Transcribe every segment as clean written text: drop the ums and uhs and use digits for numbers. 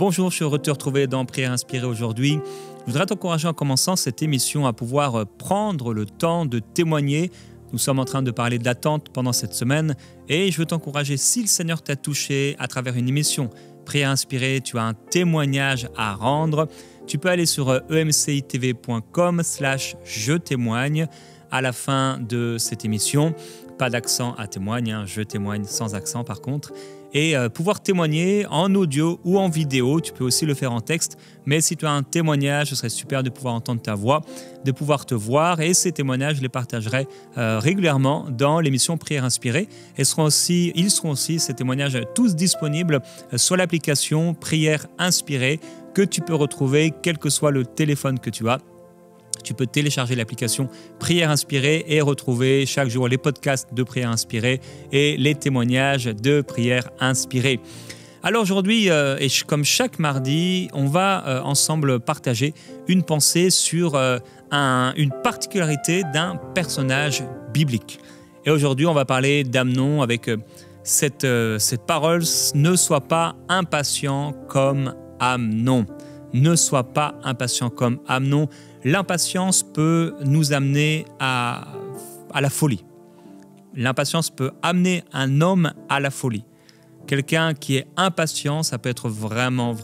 Bonjour, je suis heureux de te retrouver dans Prière Inspirée aujourd'hui. Je voudrais t'encourager en commençant cette émission à pouvoir prendre le temps de témoigner. Nous sommes en train de parler d'attente pendant cette semaine et je veux t'encourager, si le Seigneur t'a touché à travers une émission Prière Inspirée, tu as un témoignage à rendre, tu peux aller sur emcitv.com/je témoigne à la fin de cette émission. Pas d'accent à témoigne, je témoigne sans accent par contre. Et pouvoir témoigner en audio ou en vidéo, tu peux aussi le faire en texte, mais si tu as un témoignage, ce serait super de pouvoir entendre ta voix, de pouvoir te voir, et ces témoignages, je les partagerai régulièrement dans l'émission Prière Inspirée. Ils seront aussi, ces témoignages, tous disponibles sur l'application Prière Inspirée, que tu peux retrouver quel que soit le téléphone que tu as. Tu peux télécharger l'application Prière Inspirée et retrouver chaque jour les podcasts de Prière Inspirée et les témoignages de Prière Inspirée. Alors aujourd'hui, et comme chaque mardi, on va ensemble partager une pensée sur une particularité d'un personnage biblique. Et aujourd'hui, on va parler d'Amnon avec cette parole « Ne sois pas impatient comme Amnon ». Ne sois pas impatient comme Amnon. L'impatience peut nous amener à la folie. L'impatience peut amener un homme à la folie. Quelqu'un qui est impatient, ça peut être vraiment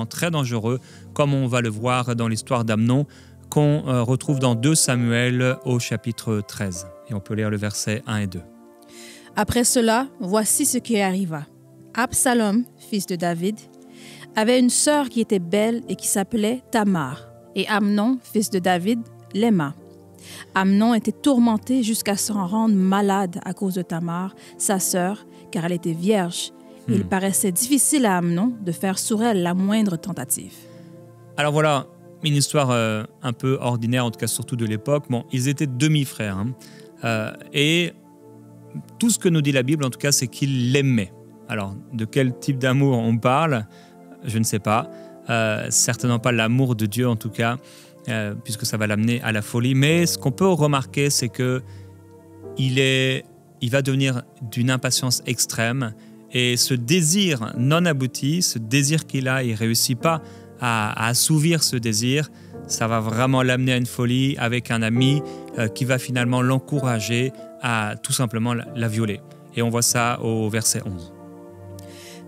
très dangereux, comme on va le voir dans l'histoire d'Amnon, qu'on retrouve dans 2 Samuel au chapitre 13. Et on peut lire le verset 1 et 2. Après cela, voici ce qui arriva. Absalom, fils de David, avait une sœur qui était belle et qui s'appelait Tamar. Et Amnon, fils de David, l'aima. Amnon était tourmenté jusqu'à s'en rendre malade à cause de Tamar, sa sœur, car elle était vierge. Il paraissait difficile à Amnon de faire sur elle la moindre tentative. Alors voilà, une histoire un peu ordinaire, en tout cas surtout de l'époque. Bon, ils étaient demi-frères. Et tout ce que nous dit la Bible, en tout cas, c'est qu'il l'aimait. Alors, de quel type d'amour on parle ? Je ne sais pas. Certainement pas l'amour de Dieu en tout cas, puisque ça va l'amener à la folie. Mais ce qu'on peut remarquer, c'est que il va devenir d'une impatience extrême, et ce désir non abouti, ce désir qu'il a, il ne réussit pas à assouvir ce désir. Ça va vraiment l'amener à une folie avec un ami qui va finalement l'encourager à tout simplement la violer. Et on voit ça au verset 11.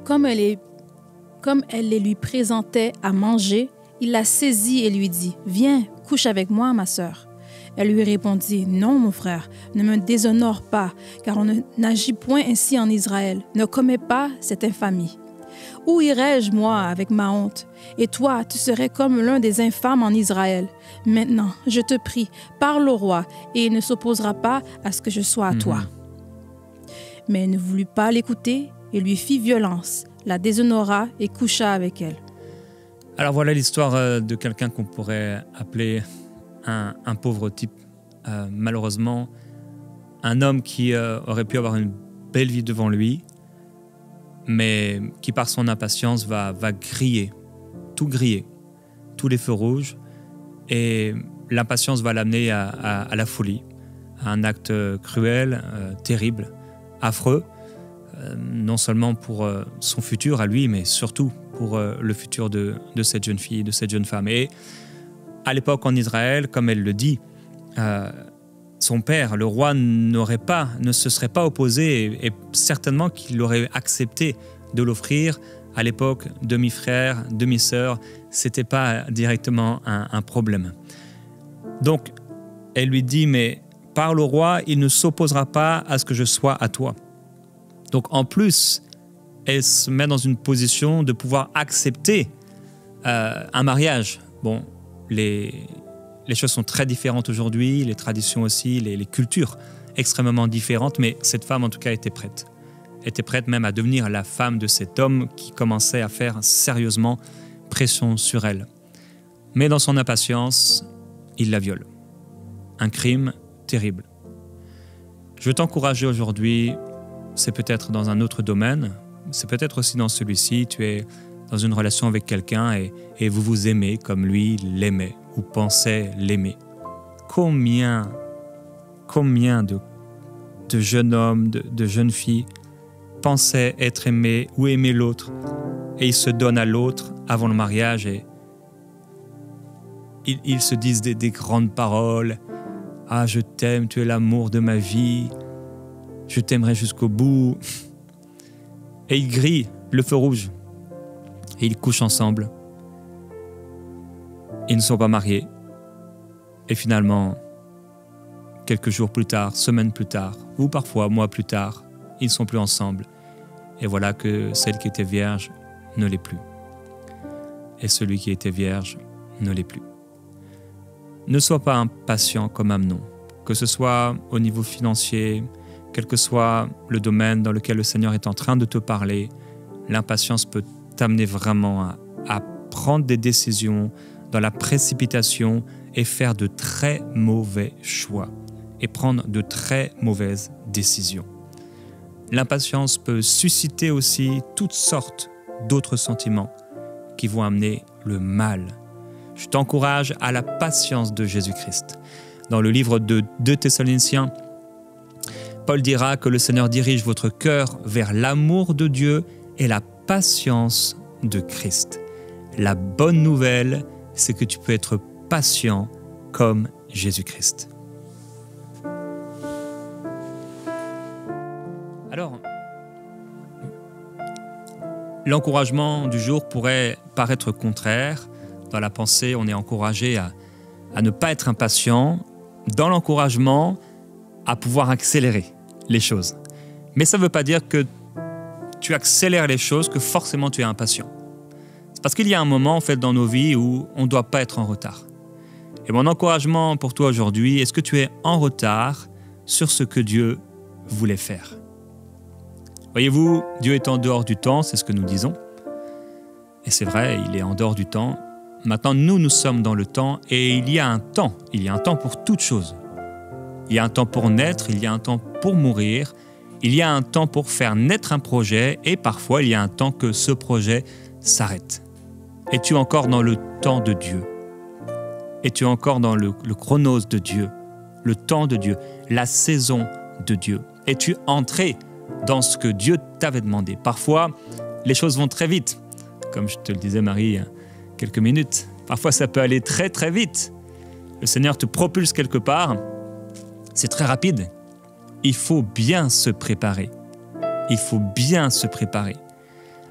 Comme elle les lui présentait à manger, il la saisit et lui dit « Viens, couche avec moi, ma sœur. » Elle lui répondit « Non, mon frère, ne me déshonore pas, car on n'agit point ainsi en Israël. Ne commets pas cette infamie. Où irais-je, moi, avec ma honte? Et toi, tu serais comme l'un des infâmes en Israël. Maintenant, je te prie, parle au roi, et il ne s'opposera pas à ce que je sois à toi. » Mais elle ne voulut pas l'écouter et lui fit violence, la déshonora et coucha avec elle. Alors voilà l'histoire de quelqu'un qu'on pourrait appeler un pauvre type. Malheureusement, un homme qui aurait pu avoir une belle vie devant lui, mais qui par son impatience va griller, tous les feux rouges, et l'impatience va l'amener à la folie, à un acte cruel, terrible, affreux, non seulement pour son futur à lui, mais surtout pour le futur de cette jeune fille, de cette jeune femme. Et à l'époque en Israël, comme elle le dit, son père, le roi, ne se serait pas opposé, et certainement qu'il aurait accepté de l'offrir. À l'époque, demi-frère, demi-sœur, c'était pas directement un problème. Donc, elle lui dit, mais parle au roi, il ne s'opposera pas à ce que je sois à toi. Donc en plus, elle se met dans une position de pouvoir accepter un mariage. Bon, les choses sont très différentes aujourd'hui, les traditions aussi, les cultures extrêmement différentes, mais cette femme en tout cas était prête. Elle était prête même à devenir la femme de cet homme qui commençait à faire sérieusement pression sur elle. Mais dans son impatience, il la viole. Un crime terrible. Je veux t'encourager aujourd'hui. C'est peut-être dans un autre domaine, c'est peut-être aussi dans celui-ci, tu es dans une relation avec quelqu'un et vous vous aimez comme lui l'aimait ou pensait l'aimer. Combien de jeunes hommes, de jeunes filles pensaient être aimés ou aimer l'autre, et ils se donnent à l'autre avant le mariage et ils se disent des grandes paroles. « Ah, je t'aime, tu es l'amour de ma vie, je t'aimerai jusqu'au bout. » Et ils grillent le feu rouge et ils couchent ensemble. Ils ne sont pas mariés. Et finalement, quelques jours plus tard, semaines plus tard, ou parfois mois plus tard, ils ne sont plus ensemble. Et voilà que celle qui était vierge ne l'est plus. Et celui qui était vierge ne l'est plus. Ne sois pas impatient comme Amnon, que ce soit au niveau financier, quel que soit le domaine dans lequel le Seigneur est en train de te parler. L'impatience peut t'amener vraiment à prendre des décisions dans la précipitation et faire de très mauvais choix et prendre de très mauvaises décisions. L'impatience peut susciter aussi toutes sortes d'autres sentiments qui vont amener le mal. Je t'encourage à la patience de Jésus-Christ. Dans le livre de 2 Thessaloniciens, Paul dira que le Seigneur dirige votre cœur vers l'amour de Dieu et la patience de Christ. La bonne nouvelle, c'est que tu peux être patient comme Jésus-Christ. Alors, l'encouragement du jour pourrait paraître contraire. Dans la pensée, on est encouragé à ne pas être impatient. Dans l'encouragement, à pouvoir accélérer les choses. Mais ça ne veut pas dire que tu accélères les choses, que forcément tu es impatient. C'est parce qu'il y a un moment en fait, dans nos vies où on ne doit pas être en retard. Et mon encouragement pour toi aujourd'hui, est-ce que tu es en retard sur ce que Dieu voulait faire? Voyez-vous, Dieu est en dehors du temps, c'est ce que nous disons. Et c'est vrai, il est en dehors du temps. Maintenant, nous sommes dans le temps et il y a un temps pour toutes choses. Il y a un temps pour naître, il y a un temps pour mourir, il y a un temps pour faire naître un projet et parfois il y a un temps que ce projet s'arrête. Es-tu encore dans le temps de Dieu? Es-tu encore dans le chronos de Dieu, le temps de Dieu, la saison de Dieu? Es-tu entré dans ce que Dieu t'avait demandé? Parfois, les choses vont très vite. Comme je te le disais, Marie, il y a quelques minutes. Parfois, ça peut aller très, très vite. Le Seigneur te propulse quelque part. C'est très rapide. Il faut bien se préparer. Il faut bien se préparer.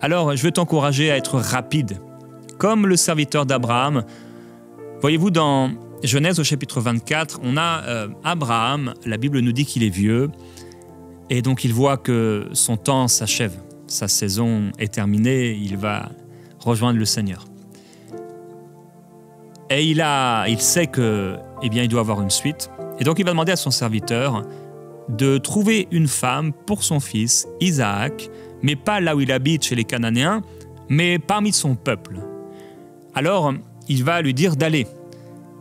Alors, je veux t'encourager à être rapide. Comme le serviteur d'Abraham. Voyez-vous, dans Genèse au chapitre 24, on a Abraham. La Bible nous dit qu'il est vieux. Et donc, il voit que son temps s'achève. Sa saison est terminée. Il va rejoindre le Seigneur. Et il sait que, il doit avoir une suite. Et donc, il va demander à son serviteur de trouver une femme pour son fils, Isaac, mais pas là où il habite chez les Cananéens, mais parmi son peuple. Alors, il va lui dire d'aller.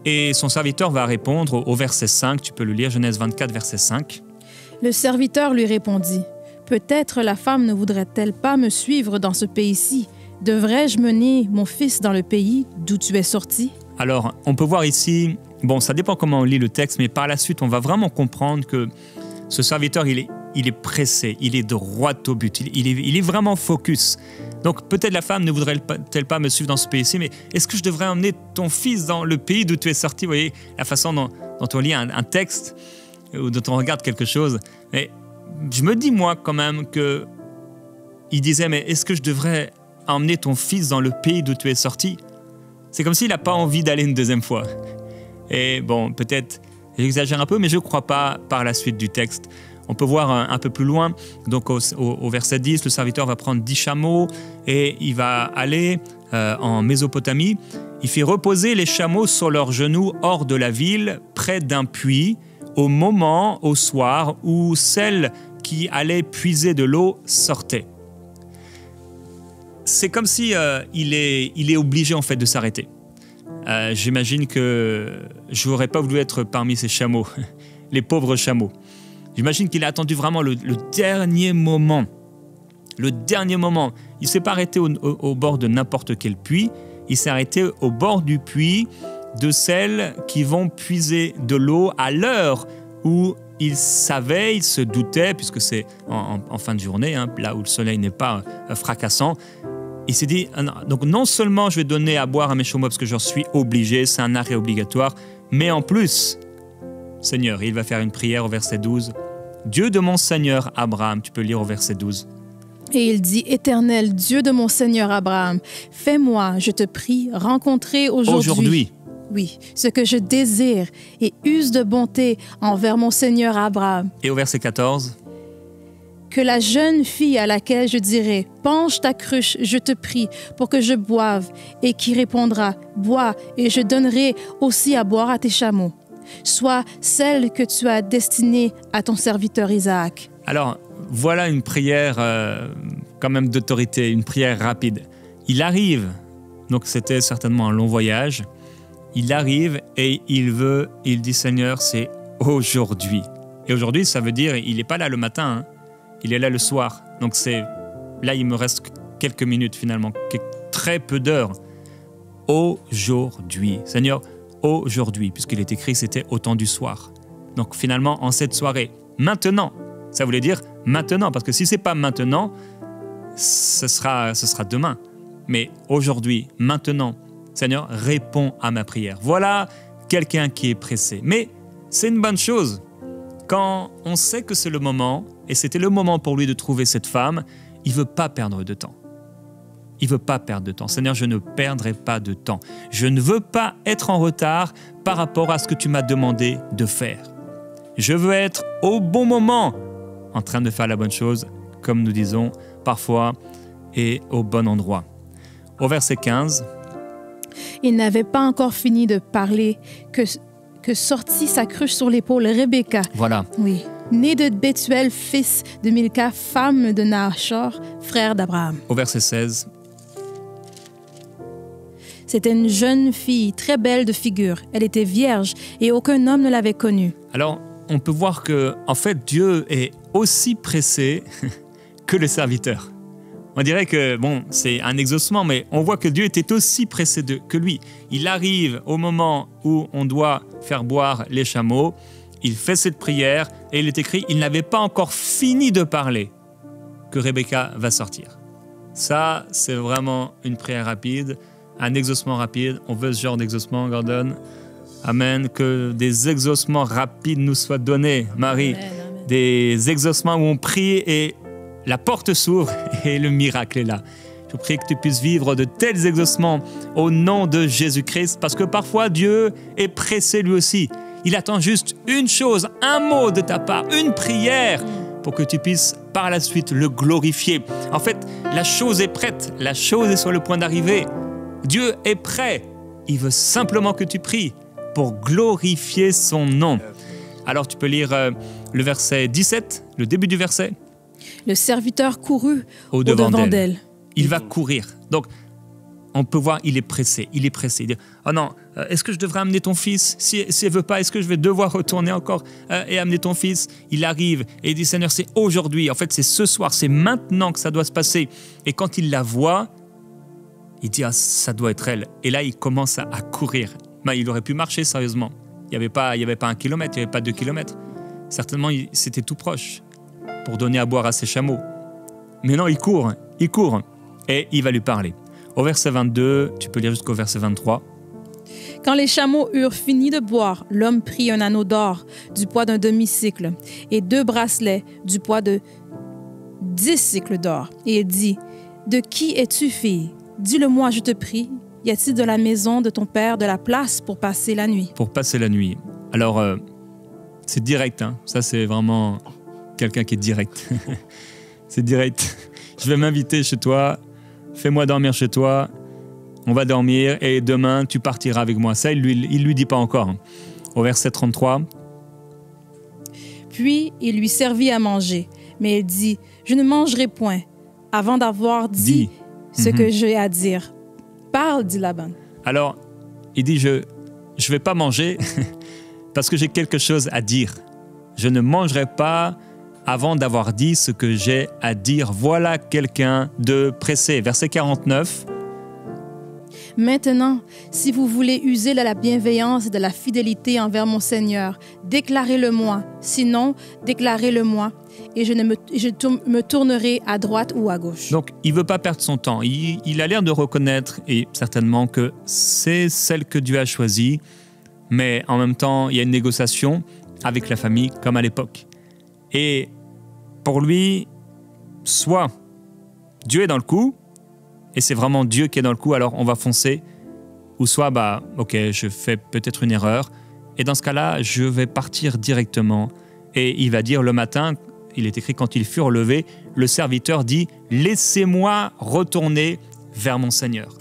Et son serviteur va répondre au verset 5, tu peux le lire, Genèse 24, verset 5. Le serviteur lui répondit, « Peut-être la femme ne voudrait-elle pas me suivre dans ce pays-ci? Devrais-je mener mon fils dans le pays d'où tu es sorti? » Alors, on peut voir ici, ça dépend comment on lit le texte, mais par la suite, on va vraiment comprendre que ce serviteur, il est pressé, il est droit au but, il est vraiment focus. Donc, peut-être la femme ne voudrait-elle pas me suivre dans ce pays-ci, mais est-ce que je devrais emmener ton fils dans le pays d'où tu es sorti? Vous voyez, la façon dont on lit un texte, ou dont on regarde quelque chose. Mais je me dis, moi, quand même, qu'il disait, mais est-ce que je devrais emmener ton fils dans le pays d'où tu es sorti? C'est comme s'il n'a pas envie d'aller une deuxième fois. Et peut-être, j'exagère un peu, mais je ne crois pas par la suite du texte. On peut voir un peu plus loin, donc au verset 10, le serviteur va prendre 10 chameaux et il va aller en Mésopotamie. Il fait reposer les chameaux sur leurs genoux hors de la ville, près d'un puits, au soir, où celle qui allait puiser de l'eau sortait. C'est comme si il est obligé en fait de s'arrêter. J'imagine que je n'aurais pas voulu être parmi ces chameaux, les pauvres chameaux. J'imagine qu'il a attendu vraiment le dernier moment. Le dernier moment. Il ne s'est pas arrêté au bord de n'importe quel puits. Il s'est arrêté au bord du puits de celles qui vont puiser de l'eau à l'heure où il savait, il se doutait, puisque c'est en fin de journée, là où le soleil n'est pas fracassant, il s'est dit, donc non seulement je vais donner à boire à mes chameaux parce que j'en suis obligé, c'est un arrêt obligatoire, mais en plus, Seigneur, il va faire une prière au verset 12. Dieu de mon Seigneur Abraham, tu peux lire au verset 12. Et il dit, Éternel, Dieu de mon Seigneur Abraham, fais-moi, je te prie, rencontrer aujourd'hui. Oui, ce que je désire et use de bonté envers mon Seigneur Abraham. Et au verset 14. Que la jeune fille à laquelle je dirai, penche ta cruche, je te prie, pour que je boive, et qui répondra, bois, et je donnerai aussi à boire à tes chameaux, soit celle que tu as destinée à ton serviteur Isaac. Alors, voilà une prière quand même d'autorité, une prière rapide. Il arrive, donc c'était certainement un long voyage, il arrive et il dit Seigneur, c'est aujourd'hui. Et aujourd'hui, ça veut dire, il n'est pas là le matin, hein, il est là le soir. Donc là, il me reste quelques minutes finalement, très peu d'heures. Aujourd'hui, Seigneur, aujourd'hui, puisqu'il est écrit, c'était au temps du soir. Donc finalement, en cette soirée, maintenant, ça voulait dire maintenant, parce que si ce n'est pas maintenant, ce sera demain. Mais aujourd'hui, maintenant, Seigneur, réponds à ma prière. Voilà quelqu'un qui est pressé. Mais c'est une bonne chose. Quand on sait que c'est le moment, et c'était le moment pour lui de trouver cette femme, il ne veut pas perdre de temps. Il ne veut pas perdre de temps. Seigneur, je ne perdrai pas de temps. Je ne veux pas être en retard par rapport à ce que tu m'as demandé de faire. Je veux être au bon moment, en train de faire la bonne chose, comme nous disons parfois, et au bon endroit. Au verset 15. Il n'avait pas encore fini de parler que sortit sa cruche sur l'épaule Rebecca. Voilà. Oui. Née de Bethuel, fils de Milca, femme de Nahor, frère d'Abraham. Au verset 16. C'était une jeune fille très belle de figure. Elle était vierge et aucun homme ne l'avait connue. Alors, on peut voir que, en fait, Dieu est aussi pressé que le serviteur. On dirait que, bon, c'est un exaucement, mais on voit que Dieu était aussi pressé que lui. Il arrive au moment où on doit faire boire les chameaux, il fait cette prière, et il est écrit, il n'avait pas encore fini de parler que Rebecca va sortir. Ça, c'est vraiment une prière rapide, un exaucement rapide. On veut ce genre d'exaucement, Gordon. Amen. Que des exaucements rapides nous soient donnés, Marie. Amen, amen. Des exaucements où on prie et la porte s'ouvre et le miracle est là. Je prie que tu puisses vivre de tels exaucements au nom de Jésus-Christ, parce que parfois Dieu est pressé lui aussi. Il attend juste une chose, un mot de ta part, une prière pour que tu puisses par la suite le glorifier. En fait, la chose est prête, la chose est sur le point d'arriver. Dieu est prêt. Il veut simplement que tu pries pour glorifier son nom. Alors tu peux lire le verset 17, le début du verset. Le serviteur courut au-devant d'elle. Il va courir. Donc, on peut voir, il est pressé. Il est pressé. Il dit, oh non, est-ce que je devrais amener ton fils? Si elle ne veut pas, est-ce que je vais devoir retourner encore et amener ton fils? Il arrive et il dit, Seigneur, c'est aujourd'hui. En fait, c'est ce soir, c'est maintenant que ça doit se passer. Et quand il la voit, il dit, ah, ça doit être elle. Et là, il commence à courir. Ben, il aurait pu marcher, sérieusement. Il n'y avait pas 1 kilomètre, il n'y avait pas 2 kilomètres. Certainement, c'était tout proche pour donner à boire à ses chameaux. Mais non, il court et il va lui parler. Au verset 22, tu peux lire jusqu'au verset 23. Quand les chameaux eurent fini de boire, l'homme prit un anneau d'or du poids d'un demi-cycle et 2 bracelets du poids de 10 cycles d'or. Et il dit, « De qui es-tu, fille? Dis-le-moi, je te prie. Y a-t-il de la maison de ton père de la place pour passer la nuit? » Pour passer la nuit. Alors, c'est direct, hein. Ça, c'est vraiment quelqu'un qui est direct. C'est direct. Je vais m'inviter chez toi, fais-moi dormir chez toi, on va dormir et demain, tu partiras avec moi. Ça, il lui dit pas encore. Hein. Au verset 33. Puis, il lui servit à manger. Mais il dit, « Je ne mangerai point avant d'avoir dit ce que j'ai à dire. » Parle, dit Laban. Alors, il dit, je vais pas manger parce que j'ai quelque chose à dire. Je ne mangerai pas avant d'avoir dit ce que j'ai à dire. Voilà quelqu'un de pressé. Verset 49. Maintenant, si vous voulez user de la bienveillance et de la fidélité envers mon Seigneur, déclarez-le-moi. Sinon, déclarez-le-moi et je me tournerai à droite ou à gauche. Donc, il ne veut pas perdre son temps. Il a l'air de reconnaître, et certainement que c'est celle que Dieu a choisie, mais en même temps, il y a une négociation avec la famille, comme à l'époque. Et pour lui, soit Dieu est dans le coup, et c'est vraiment Dieu qui est dans le coup, alors on va foncer, ou soit, ok, je fais peut-être une erreur, et dans ce cas-là, je vais partir directement. Et il va dire le matin, il est écrit, quand ils furent levés, le serviteur dit « Laissez-moi retourner vers mon Seigneur ».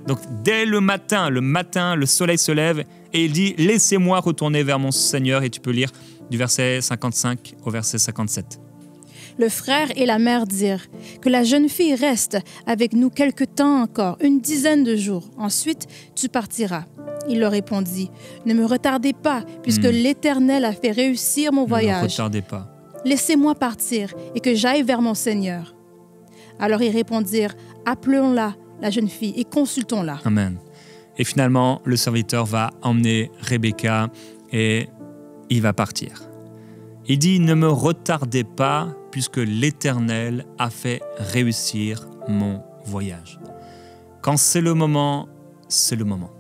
Donc dès le matin, le soleil se lève et il dit « Laissez-moi retourner vers mon Seigneur ». Et tu peux lire du verset 55 au verset 57. Le frère et la mère dirent que la jeune fille reste avec nous quelque temps encore, une dizaine de jours. Ensuite, tu partiras. Il leur répondit, ne me retardez pas, puisque l'Éternel a fait réussir mon voyage. Ne me retardez pas. Laissez-moi partir et que j'aille vers mon Seigneur. Alors ils répondirent, appelons-la, la jeune fille, et consultons-la. Amen. Et finalement, le serviteur va emmener Rebecca et il va partir. Il dit, ne me retardez pas, puisque l'Éternel a fait réussir mon voyage. Quand c'est le moment, c'est le moment.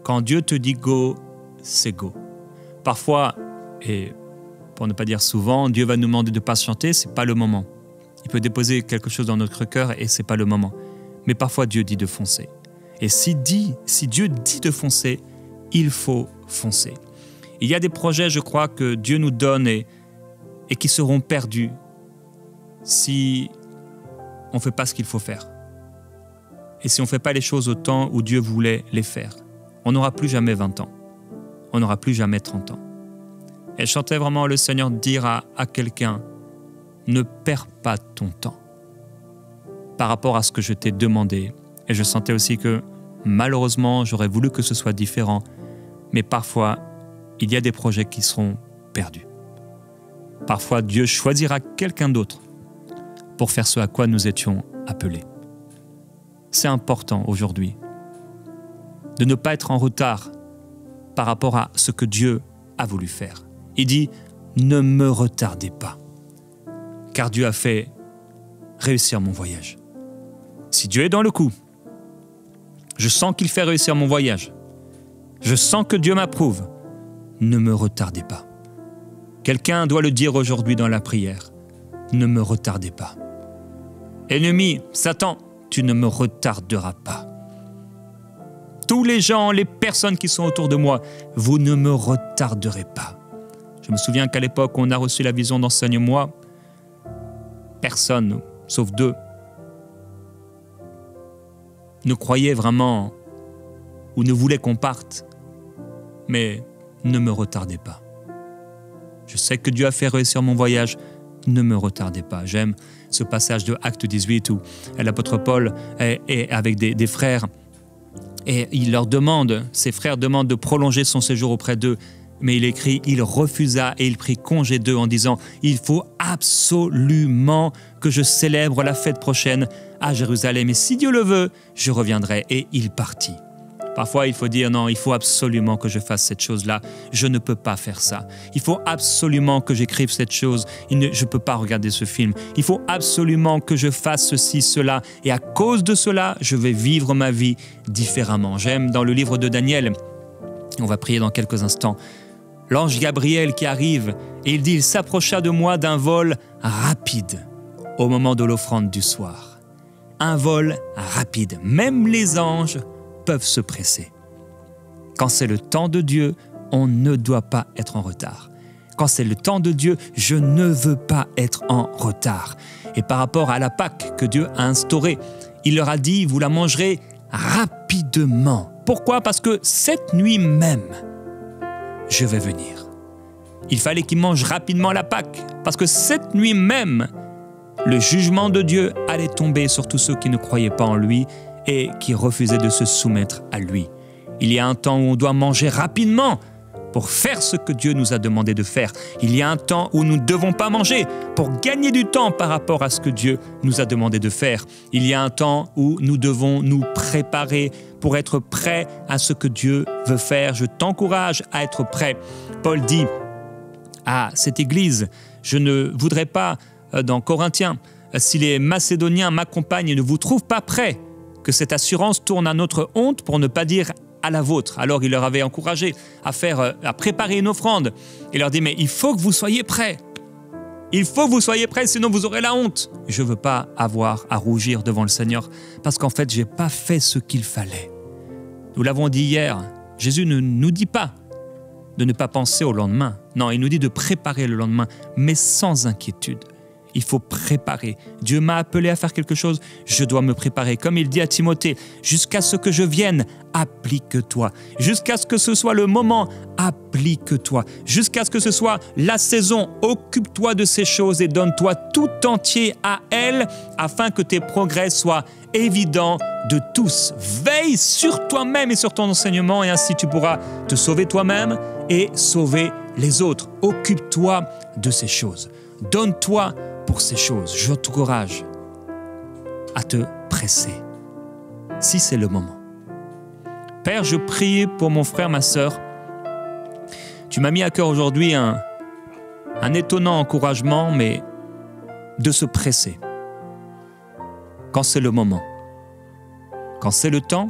Quand Dieu te dit go, c'est go. Parfois, et pour ne pas dire souvent, Dieu va nous demander de patienter, ce n'est pas le moment. Il peut déposer quelque chose dans notre cœur et ce n'est pas le moment. Mais parfois, Dieu dit de foncer. Et si Dieu dit de foncer, il faut foncer. Il y a des projets, je crois, que Dieu nous donne et qui seront perdus si on ne fait pas ce qu'il faut faire. Et si on ne fait pas les choses au temps où Dieu voulait les faire. On n'aura plus jamais 20 ans. On n'aura plus jamais 30 ans. Et je sentais vraiment le Seigneur dire à quelqu'un, ne perds pas ton temps par rapport à ce que je t'ai demandé. Et je sentais aussi que malheureusement, j'aurais voulu que ce soit différent. Mais parfois, il y a des projets qui seront perdus. Parfois, Dieu choisira quelqu'un d'autre pour faire ce à quoi nous étions appelés. C'est important aujourd'hui de ne pas être en retard par rapport à ce que Dieu a voulu faire. Il dit, ne me retardez pas, car Dieu a fait réussir mon voyage. Si Dieu est dans le coup, je sens qu'il fait réussir mon voyage, je sens que Dieu m'approuve, ne me retardez pas. Quelqu'un doit le dire aujourd'hui dans la prière, ne me retardez pas. Ennemi, Satan, tu ne me retarderas pas. Tous les gens, les personnes qui sont autour de moi, vous ne me retarderez pas. Je me souviens qu'à l'époque où on a reçu la vision d'Enseigne-moi, personne, sauf 2, ne croyait vraiment ou ne voulait qu'on parte. Mais ne me retardez pas. Je sais que Dieu a fait réussir mon voyage, ne me retardez pas. J'aime ce passage de Acte 18 où l'apôtre Paul est avec des frères et il leur demande, ses frères demandent de prolonger son séjour auprès d'eux. Mais il écrit, il refusa et il prit congé d'eux en disant « Il faut absolument que je célèbre la fête prochaine à Jérusalem. Et si Dieu le veut, je reviendrai. » Et il partit. Parfois, il faut dire « Non, il faut absolument que je fasse cette chose-là. Je ne peux pas faire ça. Il faut absolument que j'écrive cette chose. Je ne peux pas regarder ce film. Il faut absolument que je fasse ceci, cela. Et à cause de cela, je vais vivre ma vie différemment. » J'aime dans le livre de Daniel, on va prier dans quelques instants, l'ange Gabriel qui arrive et il dit « Il s'approcha de moi d'un vol rapide au moment de l'offrande du soir. » Un vol rapide. Même les anges peuvent se presser. Quand c'est le temps de Dieu, on ne doit pas être en retard. Quand c'est le temps de Dieu, je ne veux pas être en retard. Et par rapport à la Pâque que Dieu a instaurée, il leur a dit « Vous la mangerez rapidement. » Pourquoi ? Parce que cette nuit même, je vais venir. Il fallait qu'ils mangent rapidement la Pâque, parce que cette nuit même, le jugement de Dieu allait tomber sur tous ceux qui ne croyaient pas en lui et qui refusaient de se soumettre à lui. Il y a un temps où on doit manger rapidement pour faire ce que Dieu nous a demandé de faire. Il y a un temps où nous ne devons pas manger pour gagner du temps par rapport à ce que Dieu nous a demandé de faire. Il y a un temps où nous devons nous préparer pour être prêt à ce que Dieu veut faire. Je t'encourage à être prêt. Paul dit à cette église, je ne voudrais pas, dans Corinthiens, si les Macédoniens m'accompagnent et ne vous trouvent pas prêts, que cette assurance tourne à notre honte pour ne pas dire à la vôtre. Alors il leur avait encouragé à préparer une offrande. Il leur dit, mais il faut que vous soyez prêts. Il faut que vous soyez prêts, sinon vous aurez la honte. Je ne veux pas avoir à rougir devant le Seigneur, parce qu'en fait, je n'ai pas fait ce qu'il fallait. Nous l'avons dit hier, Jésus ne nous dit pas de ne pas penser au lendemain. Non, il nous dit de préparer le lendemain, mais sans inquiétude. Il faut préparer. Dieu m'a appelé à faire quelque chose, je dois me préparer. Comme il dit à Timothée, jusqu'à ce que je vienne, applique-toi. Jusqu'à ce que ce soit le moment, applique-toi. Jusqu'à ce que ce soit la saison, occupe-toi de ces choses et donne-toi tout entier à elles, afin que tes progrès soient évidents de tous. Veille sur toi-même et sur ton enseignement, et ainsi tu pourras te sauver toi-même et sauver les autres. Occupe-toi de ces choses. Donne-toi pour ces choses. Je t'encourage à te presser, si c'est le moment. Père, je prie pour mon frère, ma sœur. Tu m'as mis à cœur aujourd'hui un étonnant encouragement, mais de se presser. Quand c'est le moment, quand c'est le temps,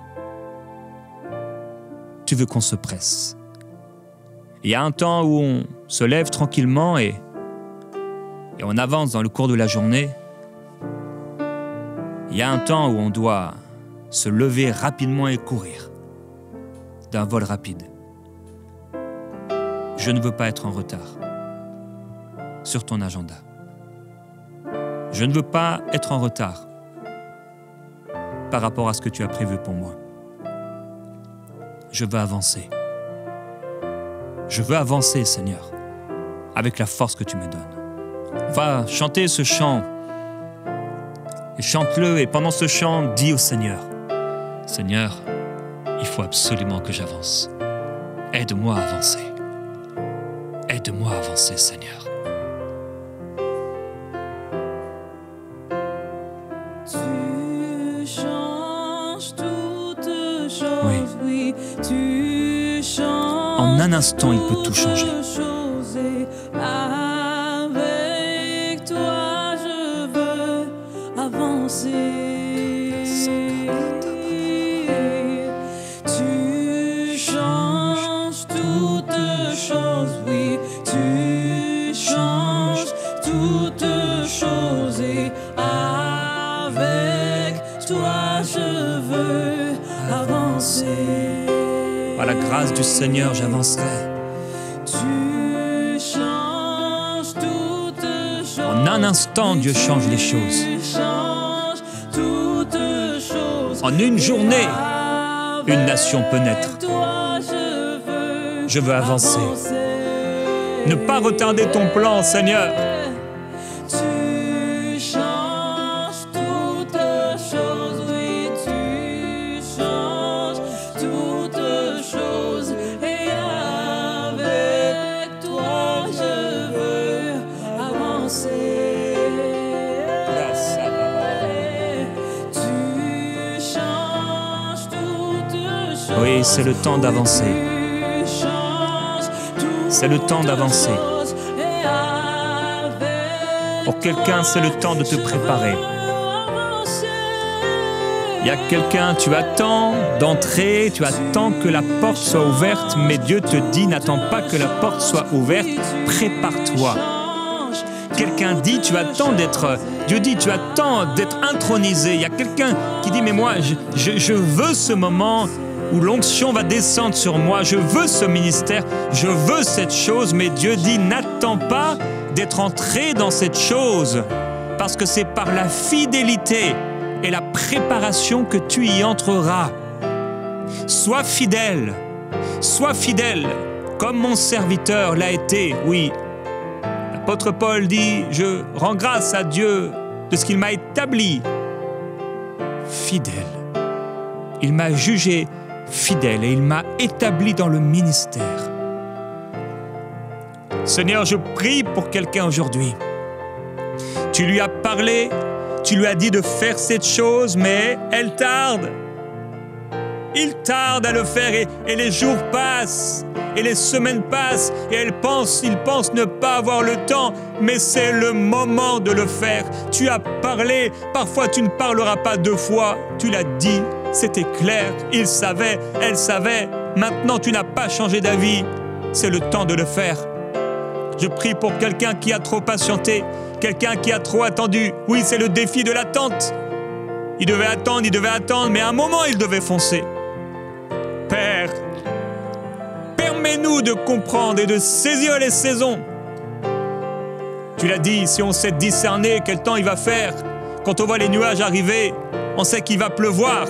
tu veux qu'on se presse. Il y a un temps où on se lève tranquillement et on avance dans le cours de la journée. Il y a un temps où on doit se lever rapidement et courir d'un vol rapide. Je ne veux pas être en retard sur ton agenda. Je ne veux pas être en retard par rapport à ce que tu as prévu pour moi. Je veux avancer. Je veux avancer, Seigneur, avec la force que tu me donnes. On va chanter ce chant. Et chante-le, et pendant ce chant, dis au Seigneur, Seigneur, il faut absolument que j'avance. Aide-moi à avancer. Aide-moi à avancer, Seigneur. Tu changes toutes choses, oui, tu changes. En un instant, il peut tout changer. Avec toi, je veux avancer. Tu changes toutes choses, oui, tu changes toutes choses et avec toi, je veux avancer. Par la grâce du Seigneur, j'avancerai. Tu changes toutes choses. En un instant, Dieu change les choses. En une journée, une nation peut naître. Je veux avancer. Ne pas retarder ton plan, Seigneur. Tu changes toutes choses, oui, tu changes toutes choses. Et avec toi, je veux avancer. Tu changes toutes choses. Oui, c'est le temps d'avancer. C'est le temps d'avancer. Pour quelqu'un, c'est le temps de te préparer. Il y a quelqu'un, tu attends d'entrer, tu attends que la porte soit ouverte, mais Dieu te dit, n'attends pas que la porte soit ouverte, prépare-toi. Quelqu'un dit, Dieu dit, tu attends d'être intronisé. Il y a quelqu'un qui dit, mais moi, je veux ce moment où l'onction va descendre sur moi, je veux ce ministère, je veux cette chose, mais Dieu dit, n'attends pas d'être entré dans cette chose, parce que c'est par la fidélité et la préparation que tu y entreras. Sois fidèle, comme mon serviteur l'a été. Oui, l'apôtre Paul dit, je rends grâce à Dieu de ce qu'il m'a établi fidèle. Il m'a jugé fidèle et il m'a établi dans le ministère. Seigneur, je prie pour quelqu'un aujourd'hui. Tu lui as parlé, tu lui as dit de faire cette chose, mais elle tarde. Il tarde à le faire et les jours passent et les semaines passent et il pense ne pas avoir le temps, mais c'est le moment de le faire. Tu as parlé, parfois tu ne parleras pas 2 fois, tu l'as dit, c'était clair, il savait, elle savait, maintenant tu n'as pas changé d'avis, c'est le temps de le faire. Je prie pour quelqu'un qui a trop patienté, quelqu'un qui a trop attendu. Oui, c'est le défi de l'attente. Il devait attendre, mais à un moment, il devait foncer. Père, permets-nous de comprendre et de saisir les saisons. Tu l'as dit, si on sait discerner quel temps il va faire, quand on voit les nuages arriver, on sait qu'il va pleuvoir.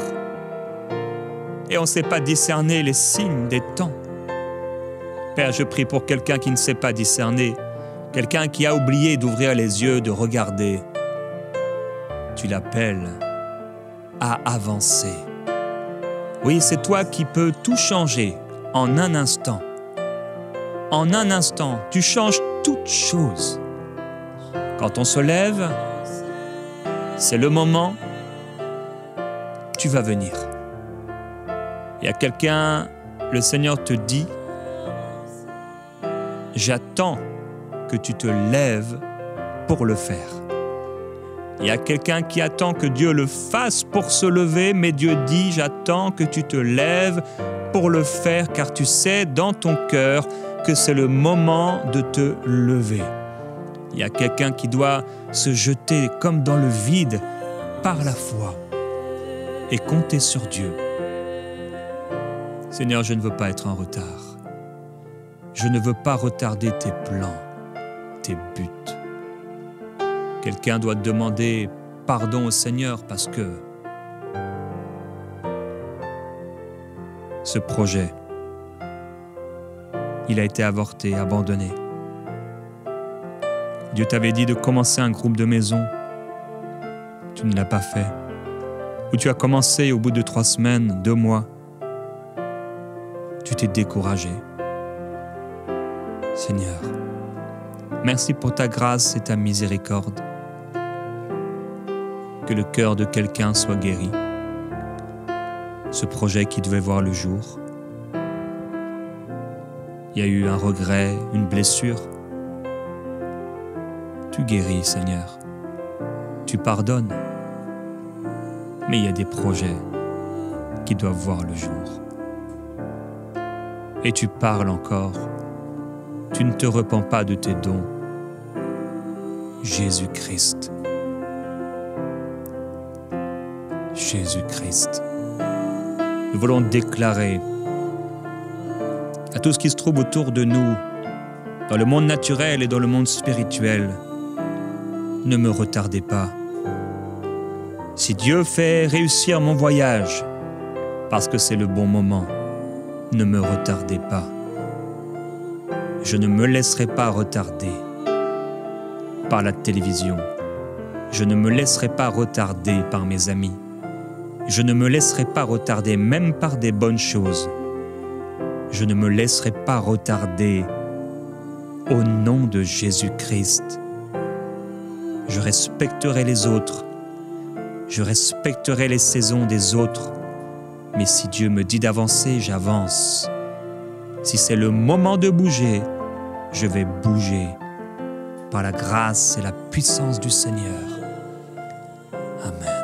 Et on ne sait pas discerner les signes des temps. Père, je prie pour quelqu'un qui ne sait pas discerner, quelqu'un qui a oublié d'ouvrir les yeux, de regarder. Tu l'appelles à avancer. Oui, c'est toi qui peux tout changer en un instant. En un instant, tu changes toutes choses. Quand on se lève, c'est le moment, tu vas venir. Il y a quelqu'un, le Seigneur te dit, j'attends que tu te lèves pour le faire. Il y a quelqu'un qui attend que Dieu le fasse pour se lever, mais Dieu dit, j'attends que tu te lèves pour le faire, car tu sais dans ton cœur que c'est le moment de te lever. Il y a quelqu'un qui doit se jeter comme dans le vide par la foi et compter sur Dieu. Seigneur, je ne veux pas être en retard. Je ne veux pas retarder tes plans, tes buts. Quelqu'un doit demander pardon au Seigneur parce que ce projet, il a été avorté, abandonné. Dieu t'avait dit de commencer un groupe de maison. Tu ne l'as pas fait. Ou tu as commencé au bout de 3 semaines, 2 mois. Tu t'es découragé. Seigneur, merci pour ta grâce et ta miséricorde. Que le cœur de quelqu'un soit guéri. Ce projet qui devait voir le jour. Il y a eu un regret, une blessure. Tu guéris, Seigneur. Tu pardonnes. Mais il y a des projets qui doivent voir le jour. Et tu parles encore. Tu ne te repens pas de tes dons. Jésus-Christ. Jésus-Christ. Nous voulons déclarer à tout ce qui se trouve autour de nous, dans le monde naturel et dans le monde spirituel, ne me retardez pas. Si Dieu fait réussir mon voyage, parce que c'est le bon moment, ne me retardez pas. Je ne me laisserai pas retarder par la télévision. Je ne me laisserai pas retarder par mes amis. Je ne me laisserai pas retarder même par des bonnes choses. Je ne me laisserai pas retarder au nom de Jésus-Christ. Je respecterai les autres. Je respecterai les saisons des autres. Mais si Dieu me dit d'avancer, j'avance. Si c'est le moment de bouger, je vais bouger par la grâce et la puissance du Seigneur. Amen.